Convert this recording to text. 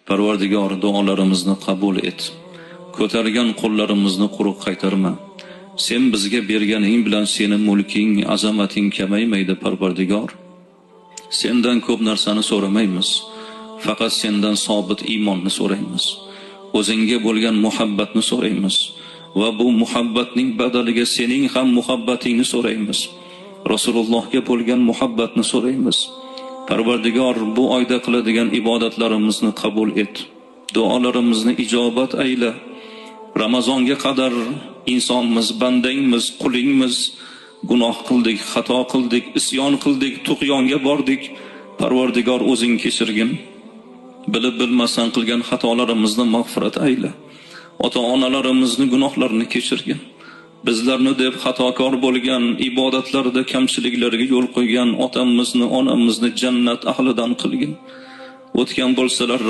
Parvardigor, duolarimizni qabul et. Ko'targan qo'llarimizni quruq qaytarma. Sen bizga berganing bilan sening mulking, azamating kamaymaydi, Parvardigor. Sendan ko'p narsani so'ramaymiz. Faqat sendan sobit iymonni so'raymiz. O'zingga bo'lgan muhabbatni so'raymiz va bu muhabbatning badaliga sening ham muhabbatingni so'raymiz. Rasulullohga bo'lgan muhabbatni so'raymiz. Parvardigor, bu oyda qiladigan ibodatlarimizni qabul et. Duolarimizni ijobat ayla. Ramazonga qadar insonmiz, bandangmiz, qulingmiz. Gunoh qildik, xato qildik, isyon qildik, tug'yonga bordik. Parvardigor, o'zing kechirgin. Bilib bilmasdan qilgan xatolarimizni mag'firat ayla. Ota-onalarimizni gunohlarini kechirgin. Bizlarni deb xatokor bo'lgan, ibodatlarda kamchiliklarga yo'l qo'ygan otamizni, onamizni jannat ahlidan qilgin. O'tgan bo'lsalar